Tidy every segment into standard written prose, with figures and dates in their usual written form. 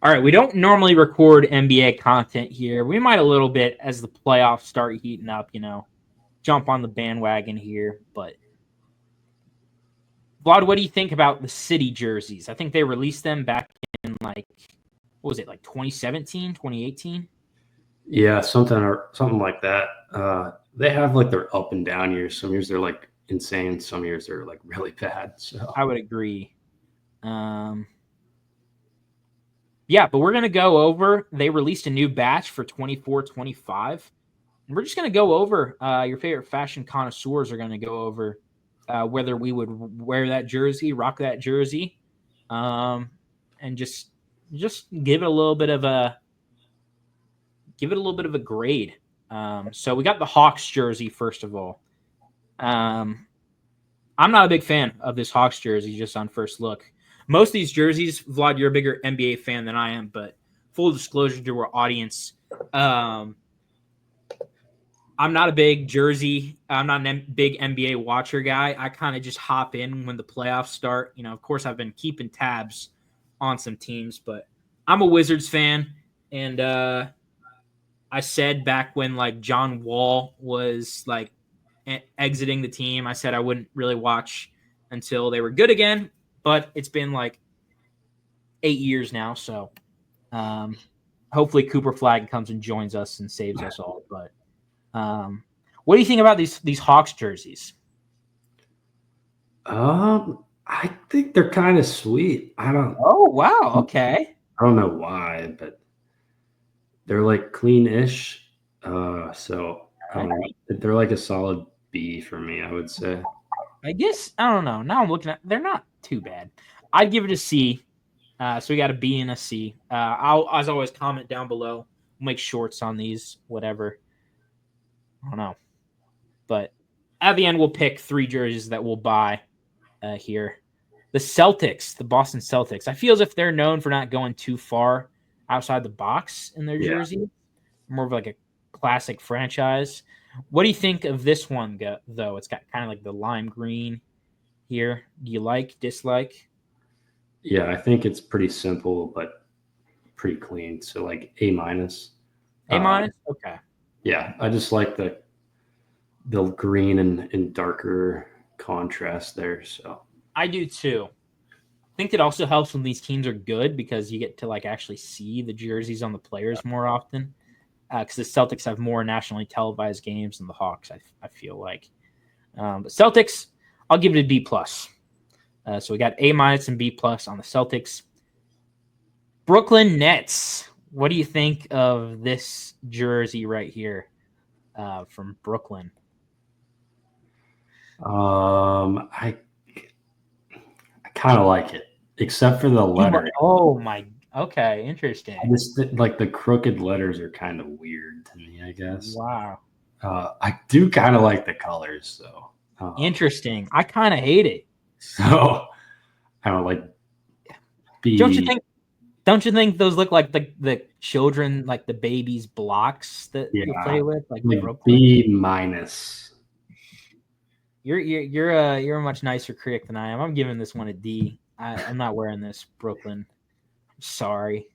All right, we don't normally record NBA content here. We might a little bit as the playoffs start heating up, jump on the bandwagon here. But Vlad, what do you think about the city jerseys? I think they released them back in what was it, like 2017, 2018? Yeah, something like that. They have like their up and down years. Some years they're like insane. Some years they're like really bad. So I would agree. Um, yeah, but we're going to go over. They released a new batch for 24-25. And we're just going to go over your favorite fashion connoisseurs are going to go over whether we would wear that jersey, rock that jersey, and just give it a little bit of a grade. So we got the Hawks jersey first of all. I'm not a big fan of this Hawks jersey just on first look. Most of these jerseys, Vlad, you're a bigger NBA fan than I am, but full disclosure to our audience, I'm not a big jersey. I'm not a big NBA watcher guy. I kind of just hop in when the playoffs start. Of course, I've been keeping tabs on some teams, but I'm a Wizards fan. And I said back when like John Wall was like exiting the team, I said I wouldn't really watch until they were good again. But it's been like 8 years now, so hopefully Cooper Flag comes and joins us and saves us all. But what do you think about these Hawks jerseys? I think they're kind of sweet. Oh wow, okay. I don't know why, but they're like clean-ish. So I don't know. They're like a solid B for me, I would say. I guess I don't know. Now I'm looking at, they're not too bad. I'd give it a C. So we got a B and a C. I'll, as always, comment down below. We'll make shorts on these, whatever. I don't know, but at the end we'll pick 3 jerseys that we'll buy here. The Celtics, the Boston Celtics. I feel as if they're known for not going too far outside the box in their Yeah. jersey. More of like a classic franchise. What do you think of this one, though? It's got kind of like the lime green here. Do you like, dislike? Yeah, I think it's pretty simple, but pretty clean. So like A minus. A minus? Okay. Yeah, I just like the green and darker contrast there. So I do too. I think it also helps when these teams are good because you get to like actually see the jerseys on the players more often. Because the Celtics have more nationally televised games than the Hawks, I feel like. But Celtics, I'll give it a B plus. So we got A minus and B plus on the Celtics. Brooklyn Nets. What do you think of this jersey right here from Brooklyn? I kind of like it, except for the letter. Oh my. Okay, interesting. I just like the crooked letters are kind of weird to me, I guess. Wow. I do kind of like the colors, though. Interesting. I kind of hate it. So I don't like. Don't you think those look like the children, like the babies' blocks that you play with, like B minus? You're a much nicer critic than I am. I'm giving this one a D. I'm not wearing this, Brooklyn. Sorry.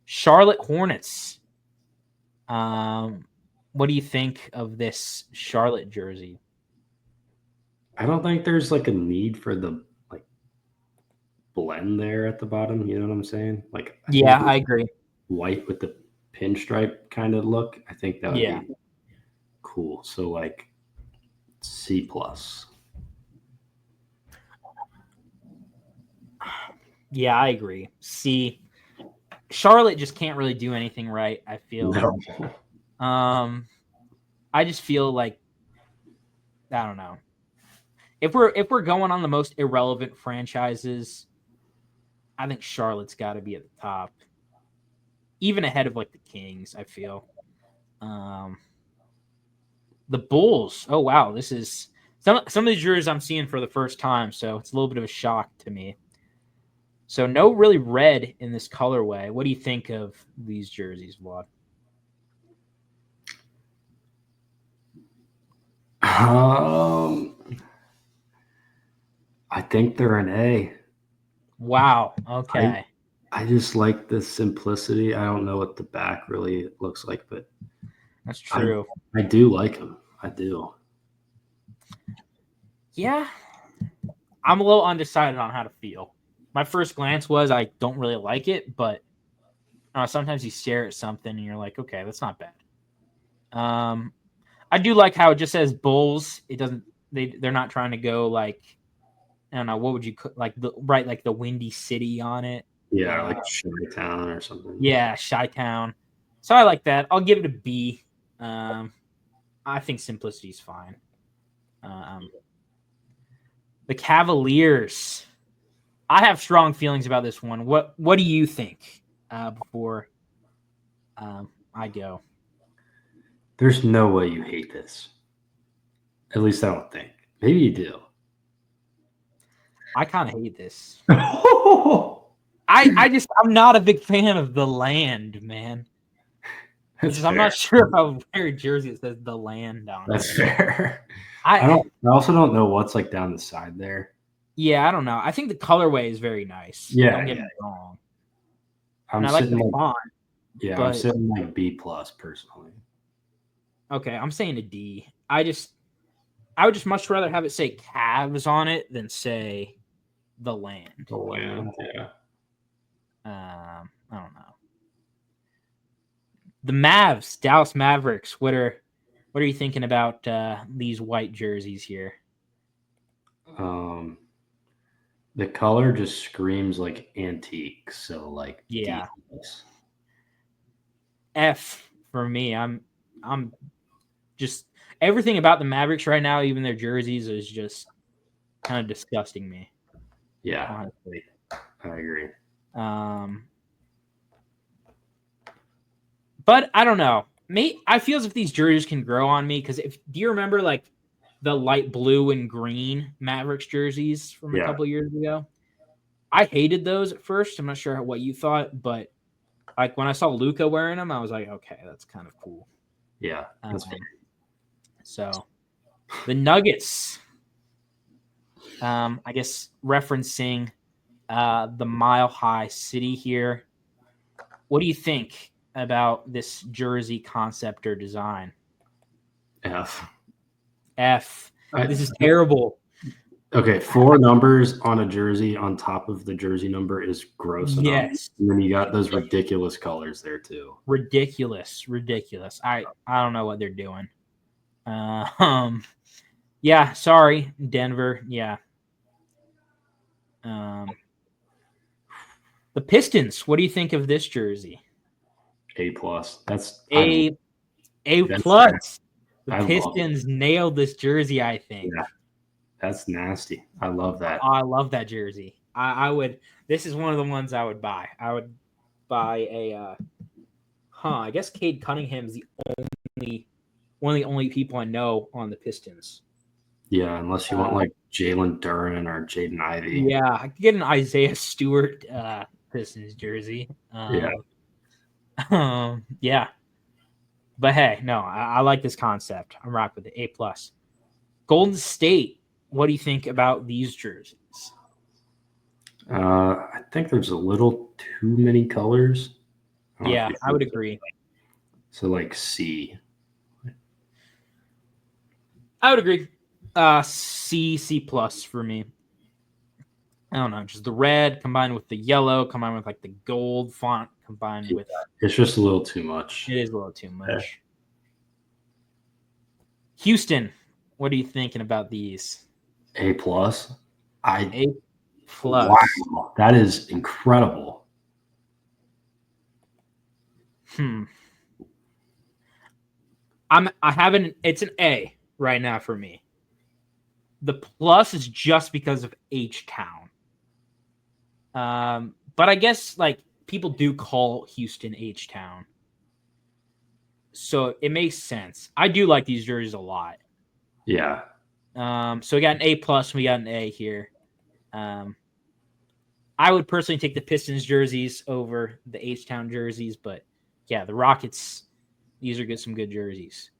Charlotte Hornets. What do you think of this Charlotte jersey? I don't think there's like a need for the like blend there at the bottom. You know what I'm saying? Like, I agree. White with the pinstripe kind of look. I think that would be cool. So like C plus. Yeah, I agree. C. Charlotte just can't really do anything right, I feel. No. I just feel like I don't know. If we're going on the most irrelevant franchises, I think Charlotte's got to be at the top, even ahead of like the Kings. I feel. The Bulls. Oh wow, this is some of these jerseys I'm seeing for the first time, so it's a little bit of a shock to me. So no really red in this colorway. What do you think of these jerseys, Vlad? I think they're an A. Wow. Okay. I just like the simplicity. I don't know what the back really looks like, but That's I true. I do like them. I do. Yeah, I'm a little undecided on how to feel. My first glance was I don't really like it, but sometimes you stare at something and you're like, okay, that's not bad. I do like how it just says Bulls. It doesn't. They're not trying to go like, I don't know, what would you like like the Windy City on it. Yeah, like Chi-Town or something. Yeah, Chi-Town. So I like that. I'll give it a B. Um, I think simplicity is fine. Um, the Cavaliers. I have strong feelings about this one. What do you think before I go? There's no way you hate this. At least I don't think. Maybe you do. I kind of hate this. That's I'm not a big fan of the land, man. I'm not sure if I would wear a jersey that says the land on it. That's fair. I also don't know what's like down the side there. Yeah, I don't know. I think the colorway is very nice. Yeah, Don't get me wrong. I'm I like the sitting font. Yeah, but I'm sitting like B plus personally. okay, I'm saying a D. I would just much rather have it say Cavs on it than say the land. The land, yeah. I don't know. The Mavs, Dallas Mavericks. What are you thinking about these white jerseys here? The color just screams like antique, so like Yeah. D+. F for me. I'm just everything about the Mavericks right now, even their jerseys, is just kind of disgusting me. Yeah, honestly. I agree. But I don't know. I feel as if these jerseys can grow on me because do you remember like the light blue and green Mavericks jerseys from a couple years ago? I hated those at first. I'm not sure what you thought, but like when I saw Luka wearing them, I was like, okay, that's kind of cool. Yeah, that's fair. So the Nuggets, I guess referencing the Mile High City here. What do you think about this jersey concept or design? F. This is terrible. Okay, 4 numbers on a jersey on top of the jersey number is gross enough. Yes. And then you got those ridiculous colors there too. Ridiculous. I don't know what they're doing. Yeah, sorry, Denver. Yeah. The Pistons. What do you think of this jersey? A plus. A plus. The Pistons nailed this jersey, I think. Yeah. That's nasty. I love that. I love that jersey. I would. This is one of the ones I would buy. I would buy a. I guess Cade Cunningham's one of the only people I know on the Pistons. Yeah, unless you want like Jalen Duren or Jaden Ivey. Yeah, I could get an Isaiah Stewart Pistons jersey. Yeah. But hey, no, I like this concept. I'm rock with it. A plus. Golden State. What do you think about these jerseys? I think there's a little too many colors. Yeah, I would agree. So like C. I would agree. C plus for me. I don't know, just the red combined with the yellow, combined with like the gold font, combined with. It's just a little too much. It is a little too much. Yeah. Houston, what are you thinking about these? A plus. A plus. Wow, that is incredible. It's an A right now for me. The plus is just because of H-Town. But I guess like people do call Houston H-Town. So it makes sense. I do like these jerseys a lot. Yeah. So we got an A plus, we got an A here. I would personally take the Pistons jerseys over the H-Town jerseys, but yeah, the Rockets, these are some good jerseys.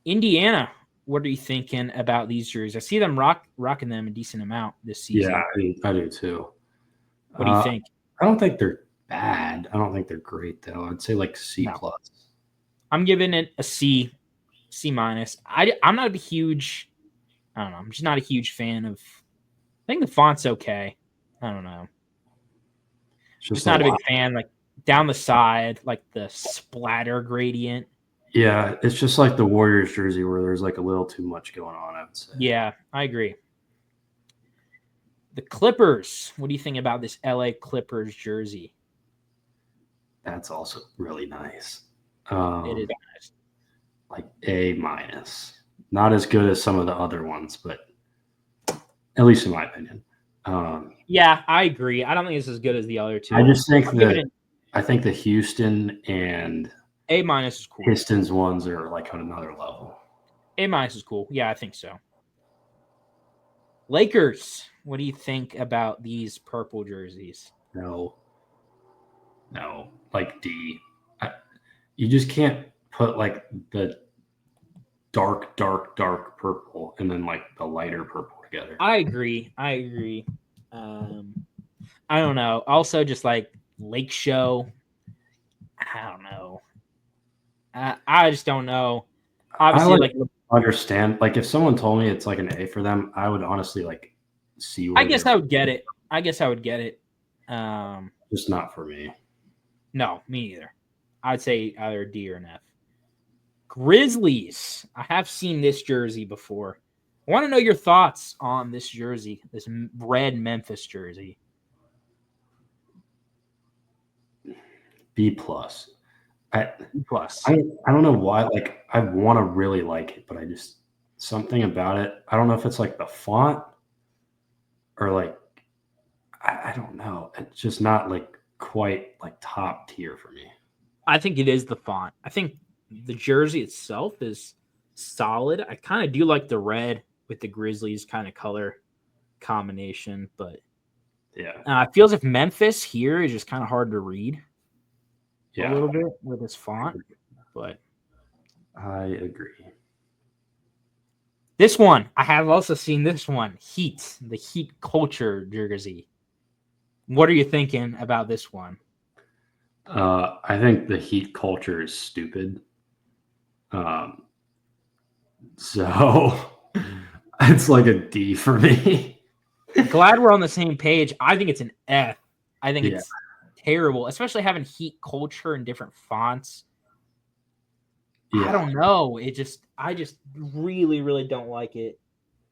Indiana, what are you thinking about these jerseys? I see them rocking them a decent amount this season. Yeah, I do too. What do you think? I don't think they're bad. I don't think they're great though. I'd say like C No, plus. I'm giving it a C, C minus. I'm not a huge. I don't know. I'm just not a huge fan of. I think the font's okay. I don't know. It's Just just a not a big lot. fan. Like down the side, like the splatter gradient. Yeah, it's just like the Warriors jersey where there's like a little too much going on, I would say. Yeah, I agree. The Clippers. What do you think about this LA Clippers jersey? That's also really nice. It is nice. Like A minus. Not as good as some of the other ones, but at least in my opinion. Yeah, I agree. I don't think it's as good as the other I two. just think I'll give it that an I think the Houston and A minus is cool. Pistons ones are like on another level. A minus is cool. Yeah, I think so. Lakers. What do you think about these purple jerseys? No, no, like D. I, you just can't put like the dark purple and then like the lighter purple together. I agree. I agree. Um, I don't know. Also, just like Lake Show. I don't know. I just don't know. I Obviously, like like understand. Like if someone told me it's like an A for them, I would honestly like see I where guess they're I would get it. I guess I would get it. just not for me. No, me neither. I'd say either a D or an F. Grizzlies. I have seen this jersey before. I want to know your thoughts on this jersey, this red Memphis jersey. B plus. I Plus. I I don't know why. Like I want to really like it, but I just something about it. I don't know if it's like the font or like I don't know. It's just not like quite like top tier for me. I think it is the font. I think the jersey itself is solid. I kind of do like the red with the Grizzlies kind of color combination, but Yeah, it feels like Memphis here is just kind of hard to read a yeah, little bit with this font. But I agree. this one, I have also seen this one, Heat, the Heat culture jersey. What are you thinking about this one? I think the Heat culture is stupid. Um, so it's like a D for me. Glad we're on the same page. I think it's an F. I think Yeah, it's terrible, especially having Heat culture in different fonts. I yeah, don't know. I just really, really don't like it.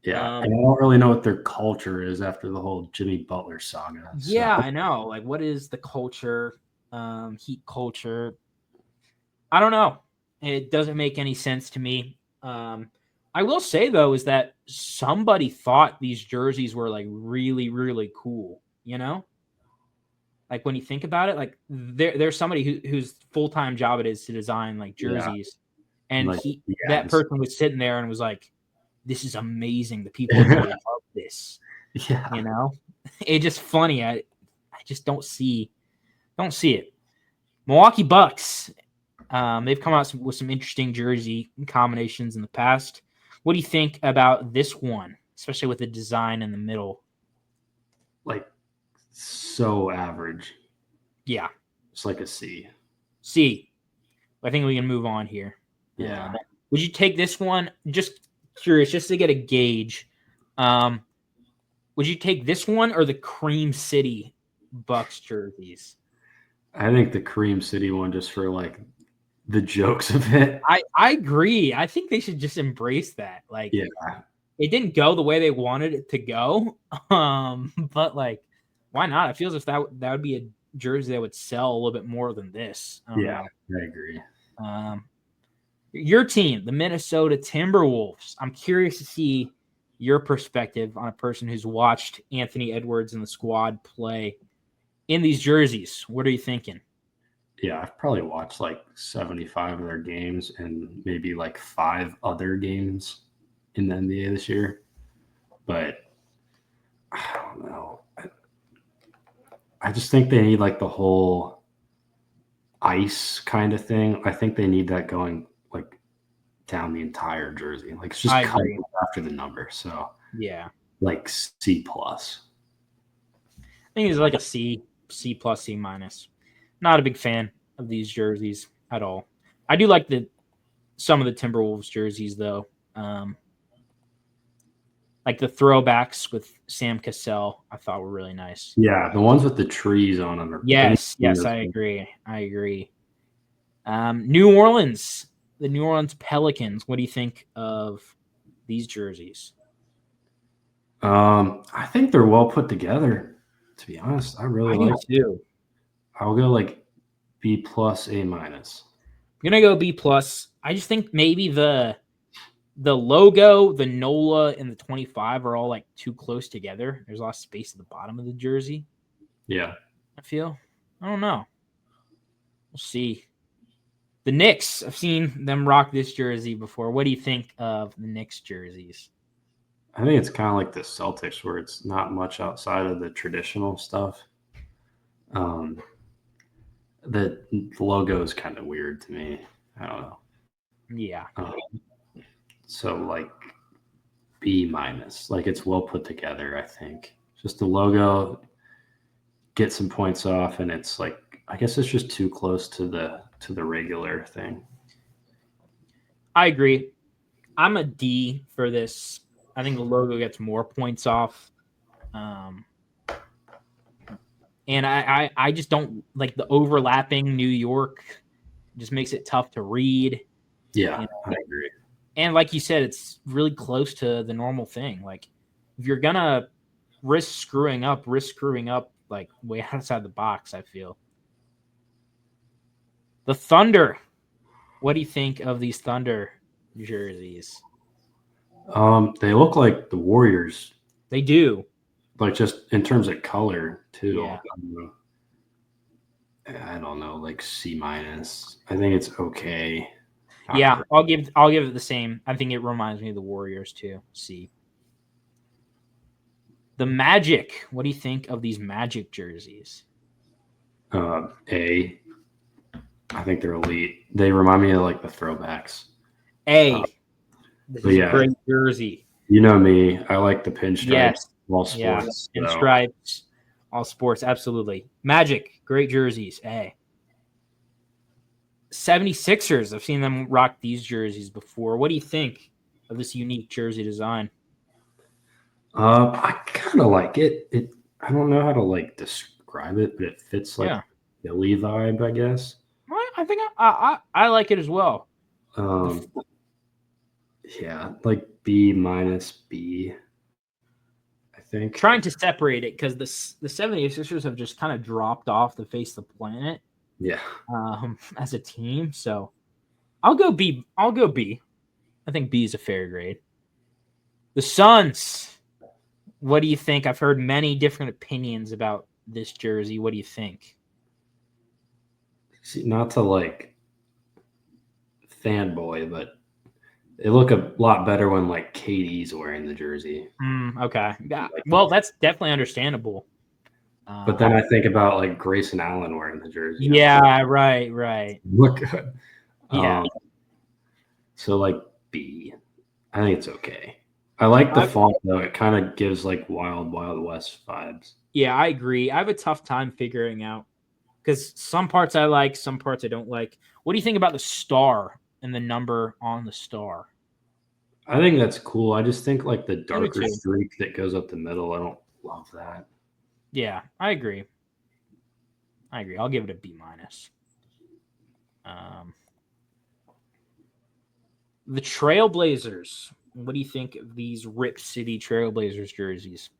yeah. Um, And I don't really know what their culture is after the whole Jimmy Butler saga. So yeah, I know. Like, what is the culture? Heat culture. I don't know. It doesn't make any sense to me. I will say though is that somebody thought these jerseys were like really, really cool. You know, like when you think about it, like there's somebody whose full time job it is to design like yeah, jerseys, and like yeah, that person was sitting there and was like, "This is amazing. The people are gonna love this." yeah, You know, it's just funny. I just don't see it. Milwaukee Bucks. They've come out with some interesting jersey combinations in the past. What do you think about this one, especially with the design in the middle? like so average. Yeah, It's like a C. C. I think we can move on here. Yeah, Would you take this one? Just curious, just to get a gauge. Um, would you take this one or the Cream City Bucks jerseys? I think the Cream City one just for like the jokes of it. I agree. I think they should just embrace that. Like Yeah, it didn't go the way they wanted it to go. But like, why not? It feels as if that would be a jersey that would sell a little bit more than this. I don't yeah, know. I agree. Um, your team, the Minnesota Timberwolves. I'm curious to see your perspective on a person who's watched Anthony Edwards and the squad play in these jerseys. What are you thinking? Yeah, I've probably watched like 75 of their games and maybe like 5 other games in the NBA this year. But I don't know. I just think they need like the whole ice kind of thing. I think they need that going like down the entire jersey. Like it's just I cut agree. after the number. So Yeah, like C plus. I think it's like a C, C plus, C minus. Not a big fan of these jerseys at all. I do like some of the Timberwolves jerseys though. Like the throwbacks with Sam Cassell, I thought were really nice. Yeah, the ones with the trees on them are Yes, I agree. New Orleans, the New Orleans Pelicans. What do you think of these jerseys? I think they're well put together. To be honest, I really I do like. too. I'll go like B plus A minus. I'm gonna go B plus. I just think maybe the logo, the NOLA, and the 25 are all like too close together. There's a lot of space at the bottom of the jersey. Yeah. I feel. I don't know. We'll see. The Knicks. I've seen them rock this jersey before. What do you think of the Knicks jerseys? I think it's kind of like the Celtics, where it's not much outside of the traditional stuff. The logo is kind of weird to me. I don't know. Yeah. So like B minus, like it's well put together. I think just the logo, get some points off, and it's like I guess it's just too close to the regular thing. I agree. I'm a D for this. I think the logo gets more points off. And I just don't like the overlapping New York. Just makes it tough to read. Yeah, I agree. And like you said, it's really close to the normal thing. Like if you're gonna risk screwing up like way outside the box, I feel. The Thunder. What do you think of these Thunder jerseys? They look like the Warriors, They do. like just in terms of color too. Yeah. I don't know, like C minus. I think it's okay. Yeah, I'll give it the same. I think it reminds me of the Warriors too. C. The Magic. What do you think of these Magic jerseys? A. I think they're elite. They remind me of like the throwbacks. A. This is yeah, a great jersey. You know me. I like the pinstripes. Yes. All sports. Yeah. Pinstripes. All sports. Absolutely. Magic. Great jerseys. A. 76ers. I've seen them rock these jerseys before. What do you think of this unique jersey design? I kind of like it. I don't know how to like describe it, but it fits like Philly vibe, I guess. I think I like it as well. Yeah, like B minus B. I think trying to separate it because the 76ers have just kind of dropped off the face of the planet. Yeah. As a team, so I'll go B. I think B is a fair grade. The Suns. What do you think? I've heard many different opinions about this jersey. What do you think? See, not to like fanboy, but they look a lot better when like KD's wearing the jersey. Okay. Yeah. Well, that's definitely understandable. But then I think about like Grayson Allen wearing the jersey. Yeah, right. Look good. Yeah. So like B. I think it's okay. I like the font though. It kind of gives like Wild West vibes. Yeah, I agree. I have a tough time figuring out because some parts I like, some parts I don't like. What do you think about the star and the number on the star? I think that's cool. I just think like the darker streak that goes up the middle, I don't love that. Yeah, I agree. I'll give it a B minus. The Trailblazers. What do you think of these Rip City Trailblazers jerseys?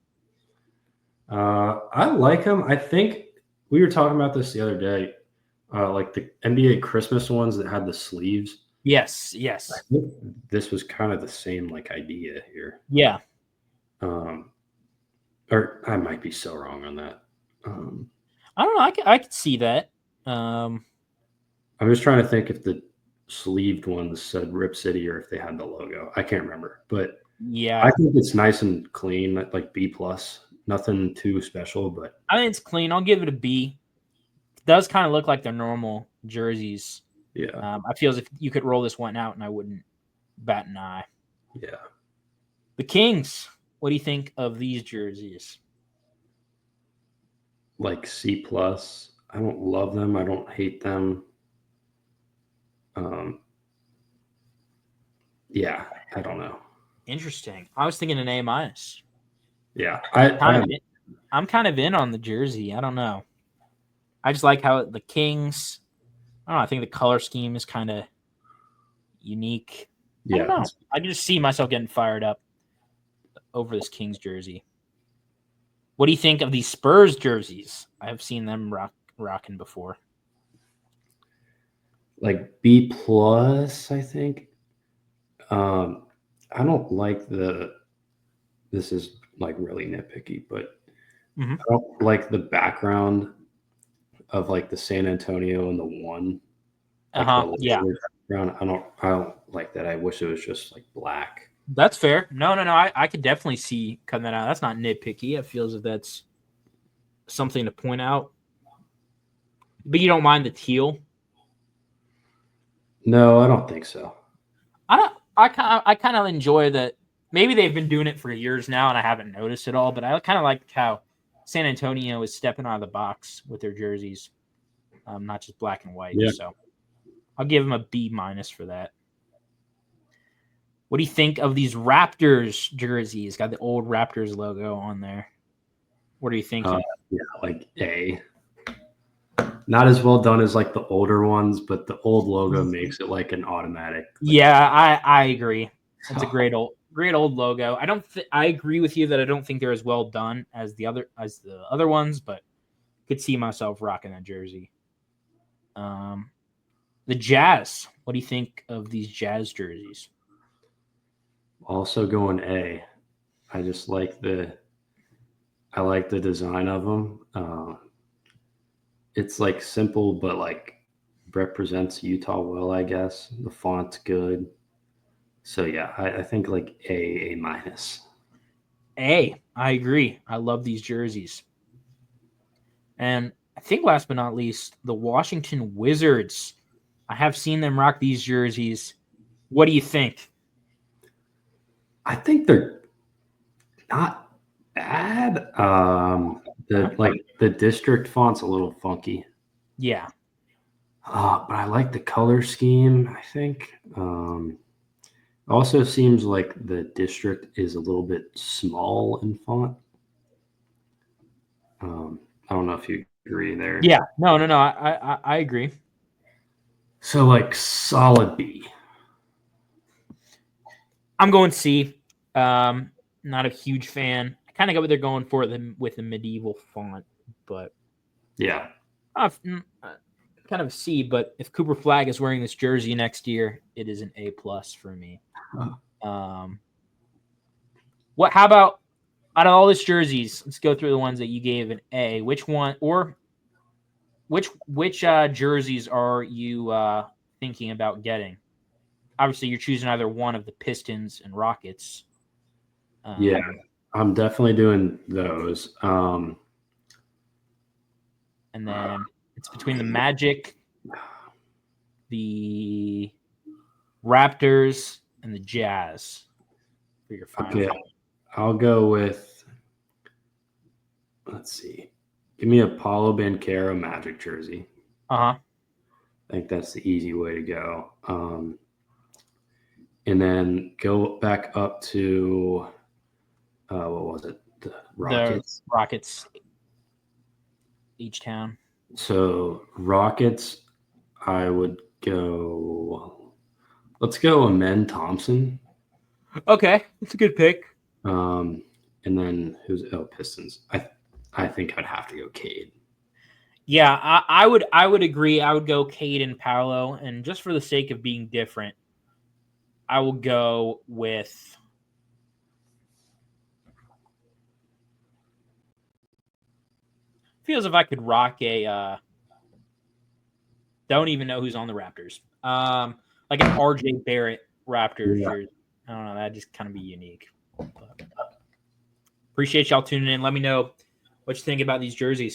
I like them. I think we were talking about this the other day, like the NBA Christmas ones that had the sleeves. Yes. I think this was kind of the same like idea here. Yeah. Or I might be so wrong on that. I don't know. I could see that. I'm just trying to think if the sleeved ones said Rip City or if they had the logo. I can't remember, but yeah, I think it's nice and clean, like B plus. Nothing too special, but I think it's clean. I'll give it a B. It does kind of look like their normal jerseys. Yeah. I feel as if you could roll this one out and I wouldn't bat an eye. Yeah. The Kings. What do you think of these jerseys? Like C plus. I don't love them. I don't hate them. Um, yeah, I don't know. Interesting. I was thinking an A minus. Yeah, I'm kind of in on the jersey. I don't know. I just like how the Kings. I don't know. I think the color scheme is kind of unique. I don't yeah. know. I can just see myself getting fired up over this Kings jersey. What do you think of these Spurs jerseys? I have seen them rocking before. Like B plus, I think. I don't like the. This is like really nitpicky, but Mm-hmm. I don't like the background of like the San Antonio and the one, like the Yeah, layered background. I don't like that. I wish it was just like black. that's fair. No. I could definitely see cutting that out. That's not nitpicky. It feels that that's something to point out. But you don't mind the teal. No, I don't think so. I don't. I kind of enjoy that. Maybe they've been doing it for years now, and I haven't noticed it all. But I kind of like how San Antonio is stepping out of the box with their jerseys, not just black and white. Yeah. So I'll give them a B minus for that. What do you think of these Raptors jerseys? Got the old Raptors logo on there. What are you thinking? Yeah, like A. Not as well done as like the older ones, but the old logo makes it like an automatic. Like, Yeah, I agree. It's a great old logo. I agree with you that I don't think they're as well done as the other ones, but could see myself rocking that jersey. The Jazz. What do you think of these Jazz jerseys? also going A. I just like I like the design of them. It's like simple, but like represents Utah well, I guess. The font's good. So yeah, I think like A minus. I agree. I love these jerseys. And I think last but not least, the Washington Wizards. I have seen them rock these jerseys. What do you think? I think they're not bad. The district font's a little funky. Yeah. But I like the color scheme, I think. Also seems like the district is a little bit small in font. I don't know if you agree there. Yeah. No. I agree. So like solid B. I'm going C. Not a huge fan. I kind of get what they're going for them with the medieval font, but Yeah. Kind of C. But if Cooper Flag is wearing this jersey next year, it is an A plus for me. What? How about out of all these jerseys? Let's go through the ones that you gave an A. Which one or which jerseys are you thinking about getting? Obviously, you're choosing either one of the Pistons and Rockets. Yeah. I'm definitely doing those. And then it's between the Magic, the Raptors, and the Jazz for your final. Okay. I'll go with, let's see. Give me a Paulo Banchero Magic jersey. Uh-huh. I think that's the easy way to go. And then go back up to what was it? The Rockets. The Rockets, each town. So Rockets, I would go. Let's go Amen Thompson. Okay, it's a good pick. And then who's Pistons? I think I'd have to go Cade. Yeah, I would agree. I would go Cade and Paolo, and just for the sake of being different, I will go with. Feels if I could rock a. Don't even know who's on the Raptors. Like an RJ Barrett Raptors jersey. I don't know. That'd just kind of be unique. But appreciate y'all tuning in. Let me know what you think about these jerseys.